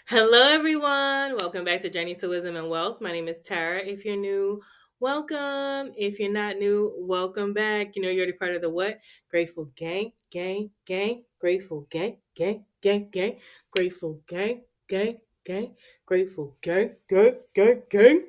Hello, everyone. Welcome back to Journey to Wisdom and Wealth. My name is Tara. If you're new, welcome. If you're not new, welcome back. You know, you're already part of the what? Grateful gang, gang, gang. Grateful gang, gang, gang, gang. Grateful gang, gang, gang. Grateful gang, gang, gang, gang.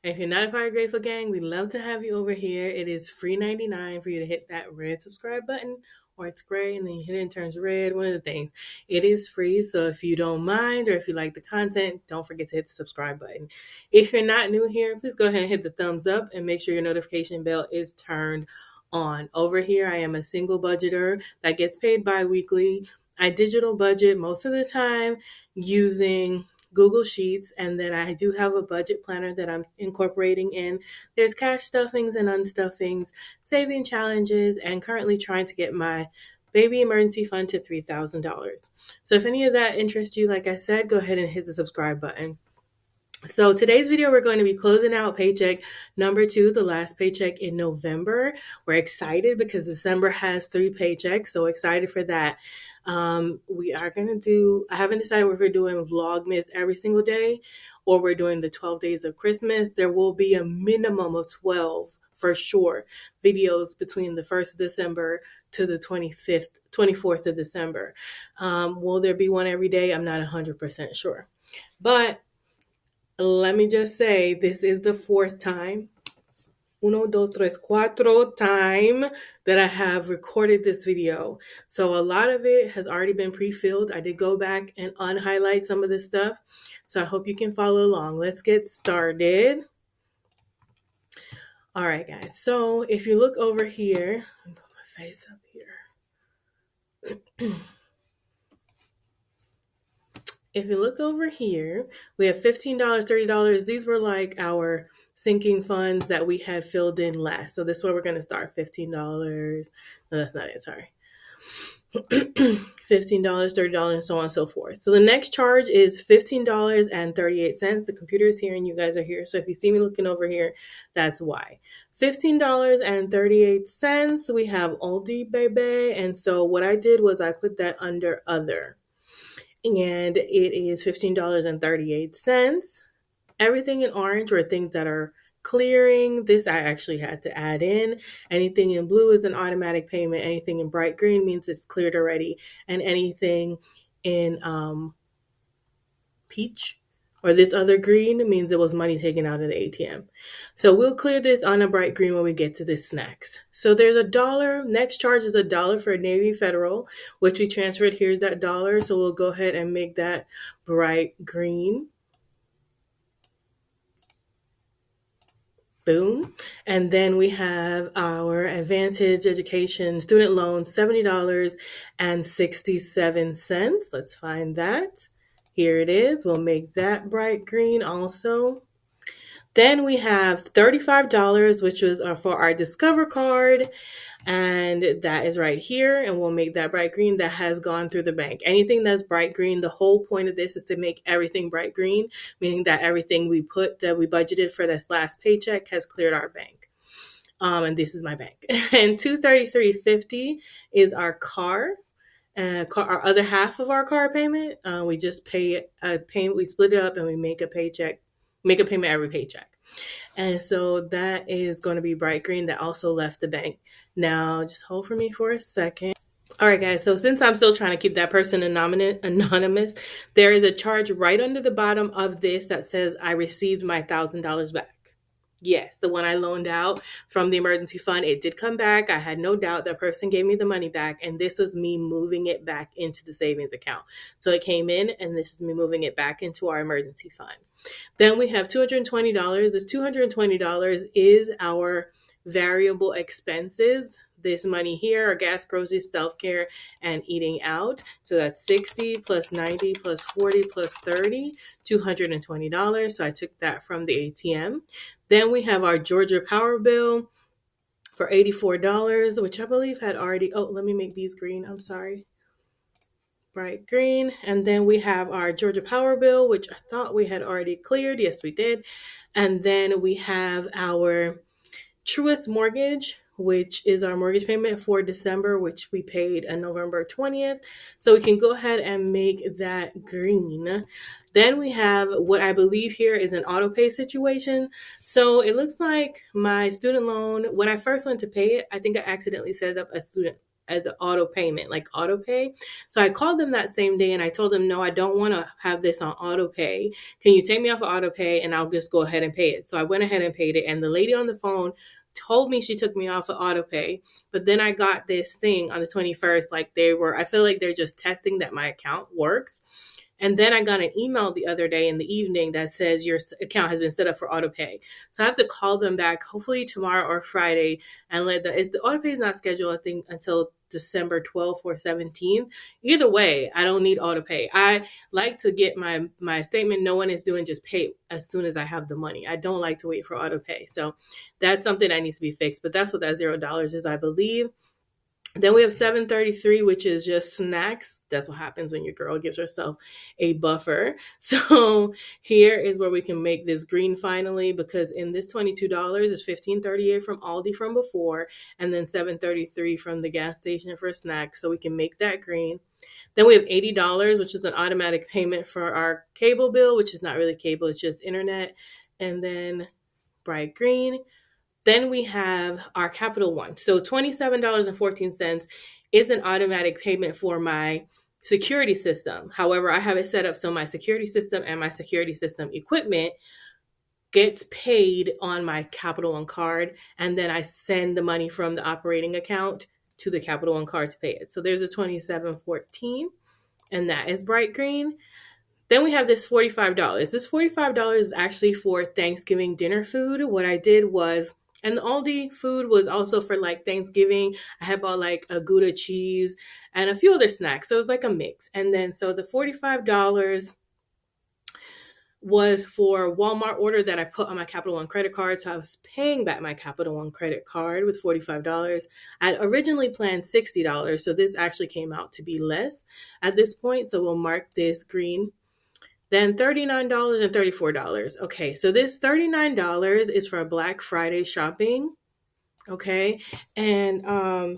And if you're not a part of Grateful Gang, we'd love to have you over here. It is free 99 for you to hit that red subscribe button, or it's gray and then you hit it and it turns red. One of the things. It is free, so if you don't mind or if you like the content, don't forget to hit the subscribe button. If you're not new here, please go ahead and hit the thumbs up and make sure your notification bell is turned on. Over here, I am a single budgeter that gets paid bi-weekly. I digital budget most of the time using Google Sheets, and then I do have a budget planner that I'm incorporating in. There's cash stuffings and unstuffings, saving challenges, and currently trying to get my baby emergency fund to $3,000. So if any of that interests you, like I said, go ahead and hit the subscribe button. So today's video, we're going to be closing out paycheck number 2, the last paycheck in November. We're excited because December has 3 paychecks, so excited for that. We are going to do, I haven't decided if we're doing Vlogmas every single day or we're doing the 12 days of Christmas. There will be a minimum of 12 for sure videos between the 1st of December to the 24th of December. Will there be one every day? I'm not 100% sure. But let me just say, this is the 4th time, 1, 2, 3, 4 time that I have recorded this video. So a lot of it has already been pre-filled. I did go back and unhighlight some of this stuff. So I hope you can follow along. Let's get started. All right, guys. So if you look over here, let me put my face up here. If you look over here, we have $15, $30. These were like our sinking funds that we had filled in last. So this is where we're going to start. $15. No, that's not it. Sorry. $15, $30, and so on and so forth. So the next charge is $15.38. The computer is here and you guys are here. So if you see me looking over here, that's why. $15.38. We have oldie baby. And so what I did was I put that under other. And it is $15.38. Everything in orange were things that are clearing. This I actually had to add in. Anything in blue is an automatic payment. Anything in bright green means it's cleared already. And anything in peach or this other green means it was money taken out of the ATM. So we'll clear this on a bright green when we get to the snacks. So there's $1. Next charge is $1 for Navy Federal, which we transferred. Here's that $1. So we'll go ahead and make that bright green. Boom. And then we have our Advantage Education student loan, $70.67. Let's find that. Here it is. We'll make that bright green also. Then we have $35, which was for our Discover card. And that is right here. And we'll make that bright green. That has gone through the bank. Anything that's bright green, the whole point of this is to make everything bright green, meaning that everything we put that we budgeted for this last paycheck has cleared our bank. And this is my bank. And $233.50 is our car. Our other half of our car payment. We just pay a payment. We split it up and we make a payment every paycheck. And so that is going to be bright green. That also left the bank. Now, just hold for me for a second. All right, guys. So since I'm still trying to keep that person anonymous, there is a charge right under the bottom of this that says I received my $1,000 back. Yes, the one I loaned out from the emergency fund, it did come back. I had no doubt that person gave me the money back, and this was me moving it back into the savings account. So it came in, and this is me moving it back into our emergency fund. Then we have $220. This $220 is our variable expenses. This money here are gas, groceries, self-care, and eating out. So that's 60 plus 90 plus 40 plus 30, $220. So I took that from the ATM. Then we have our Georgia power bill for $84, which I believe had already, let me make these green. I'm sorry. Bright green. And then we have our Georgia power bill, which I thought we had already cleared. Yes, we did. And then we have our Truist mortgage, which is our mortgage payment for December, which we paid on November 20th. So we can go ahead and make that green. Then we have what I believe here is an auto pay situation. So it looks like my student loan, when I first went to pay it, I think I accidentally set it up as an auto payment, like auto pay. So I called them that same day and I told them, no, I don't want to have this on auto pay. Can you take me off of auto pay and I'll just go ahead and pay it? So I went ahead and paid it. And the lady on the phone told me she took me off of auto pay. But then I got this thing on the 21st, like I feel like they're just testing that my account works. And then I got an email the other day in the evening that says your account has been set up for auto pay. So I have to call them back, hopefully tomorrow or Friday, and the auto pay is not scheduled, I think, until December 12th or 17th. Either way, I don't need auto pay. I like to get my statement no one is doing, just pay as soon as I have the money. I don't like to wait for auto pay. So that's something that needs to be fixed. But that's what that $0 is, I believe. Then we have 733, which is just snacks. That's what happens when your girl gives herself a buffer. So here is where we can make this green finally, because in this $22 is $15.38 from Aldi from before, and then $7.33 from the gas station for snacks. So we can make that green. Then we have $80, which is an automatic payment for our cable bill, which is not really cable, it's just internet. And then bright green. Then we have our Capital One. So $27.14 is an automatic payment for my security system. However, I have it set up so my security system and my security system equipment gets paid on my Capital One card, and then I send the money from the operating account to the Capital One card to pay it. So there's a $27.14, and that is bright green. Then we have this $45. This $45 is actually for Thanksgiving dinner food. What I did was, and the Aldi food was also for like Thanksgiving. I had bought like a Gouda cheese and a few other snacks. So it was like a mix. And then so the $45 was for Walmart order that I put on my Capital One credit card. So I was paying back my Capital One credit card with $45. I had originally planned $60. So this actually came out to be less at this point. So we'll mark this green. Then $39 and $34. Okay, so this $39 is for Black Friday shopping. Okay, and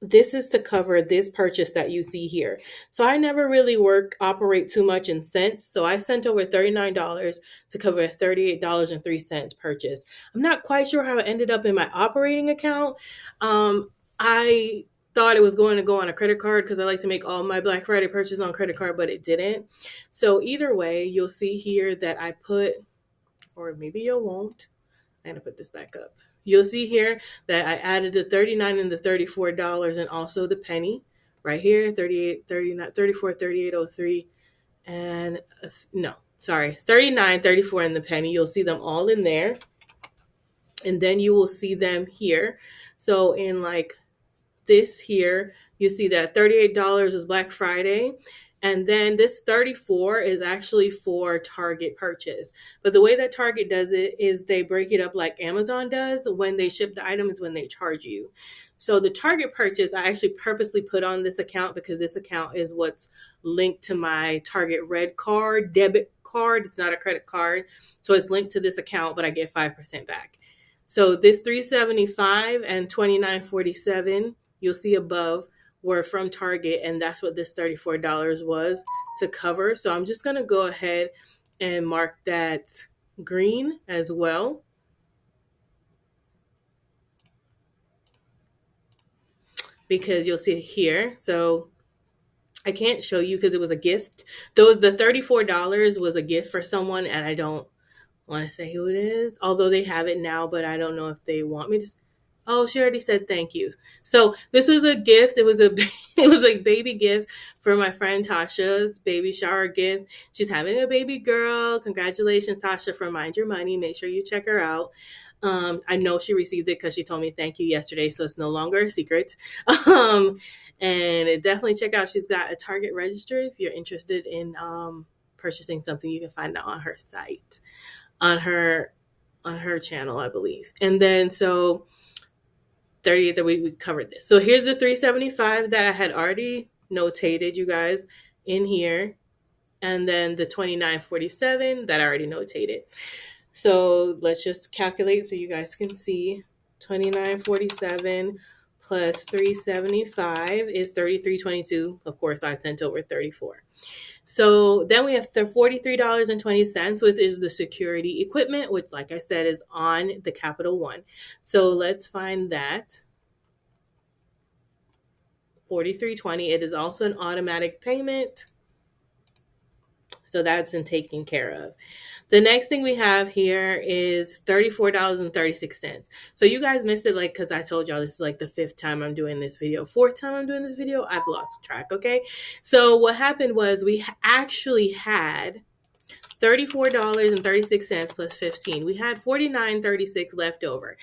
this is to cover this purchase that you see here. So I never really operate too much in cents. So I sent over $39 to cover a $38.03 purchase. I'm not quite sure how it ended up in my operating account. I thought it was going to go on a credit card because I like to make all my Black Friday purchases on credit card, but it didn't. So either way, you'll see here that I put, or maybe you won't. I'm going to put this back up. You'll see here that I added the $39 and the $34 and also the penny right here, 38, 39, 34, 38.03, and no, sorry, 39, 34 and the penny. You'll see them all in there. And then you will see them here. So in like this here, you see that $38 is Black Friday. And then this 34 is actually for Target purchase. But the way that Target does it is they break it up like Amazon does. When they ship the item is when they charge you. So the Target purchase, I actually purposely put on this account because this account is what's linked to my Target Red card, debit card. It's not a credit card. So it's linked to this account, but I get 5% back. So this $375 and $29.47, you'll see above, were from Target, and that's what this $34 was to cover. So I'm just going to go ahead and mark that green as well. Because you'll see it here. So I can't show you because it was a gift. The $34 was a gift for someone, and I don't want to say who it is, although they have it now, but I don't know if they want me to. Oh, she already said thank you. So this was a gift. It was a baby gift for my friend Tasha's baby shower gift. She's having a baby girl. Congratulations, Tasha, for Mind Your Money. Make sure you check her out. I know she received it because she told me thank you yesterday, so it's no longer a secret. And definitely check out. She's got a Target registry. If you're interested in purchasing something, you can find it on her site, on her channel, I believe. And then so 30th that we covered this. So here's the $375 that I had already notated, you guys, in here. And then the $29.47 that I already notated. So let's just calculate so you guys can see. $29.47 plus $3.75 is $33.22. Of course, I sent over $34. So then we have the $43.20, which is the security equipment, which, like I said, is on the Capital One. So let's find that. $43.20. It is also an automatic payment. So that's been taken care of. The next thing we have here is $34.36. So you guys missed it, like, because I told y'all this is like the fifth time I'm doing this video. Fourth time I'm doing this video, I've lost track, okay? So what happened was we actually had $34.36 plus 15. We had $49.36 left over.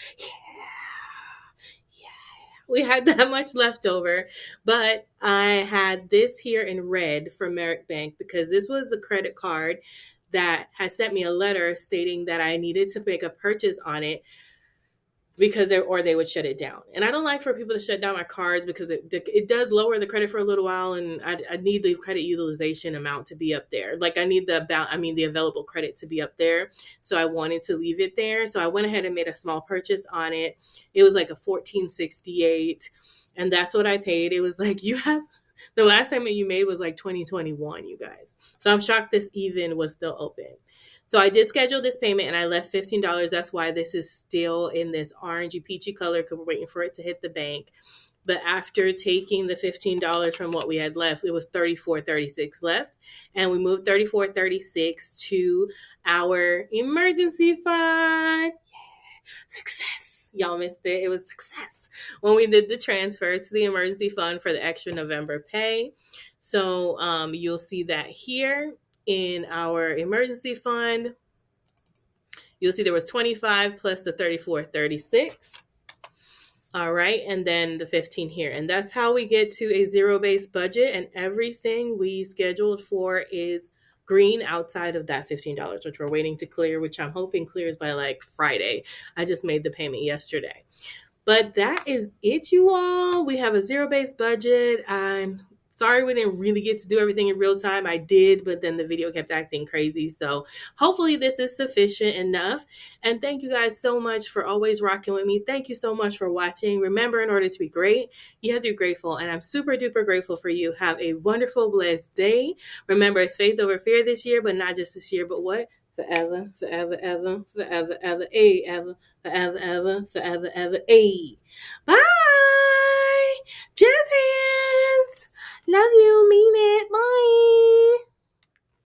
We had that much left over, but I had this here in red from Merrick Bank because this was a credit card that had sent me a letter stating that I needed to make a purchase on it because they would shut it down. And I don't like for people to shut down my cards because it does lower the credit for a little while, and I need the credit utilization amount to be up there. Like I need the available credit to be up there. So I wanted to leave it there. So I went ahead and made a small purchase on it. It was like a $14.68, and that's what I paid. It was like, the last payment you made was like 2021, you guys. So I'm shocked this even was still open. So I did schedule this payment and I left $15. That's why this is still in this orangey peachy color because we're waiting for it to hit the bank. But after taking the $15 from what we had left, it was $34.36 left. And we moved $34.36 to our emergency fund. Yeah, success. Y'all missed it. It was success when we did the transfer to the emergency fund for the extra November pay. So you'll see that here. In our emergency fund, you'll see there was 25 plus the 34.36. All right, and then the 15 here. And that's how we get to a zero-based budget, and everything we scheduled for is green outside of that $15, which we're waiting to clear, which I'm hoping clears by like Friday. I just made the payment yesterday. But that is it, you all. We have a zero-based budget. I'm sorry we didn't really get to do everything in real time. I did, but then the video kept acting crazy. So hopefully this is sufficient enough. And thank you guys so much for always rocking with me. Thank you so much for watching. Remember, in order to be great, you have to be grateful. And I'm super duper grateful for you. Have a wonderful, blessed day. Remember, it's faith over fear this year, but not just this year, but what? Forever, forever, ever, forever, ever, ever, forever, ever, forever, ever, Bye. Jazz hands. Love you. Mean it. Bye.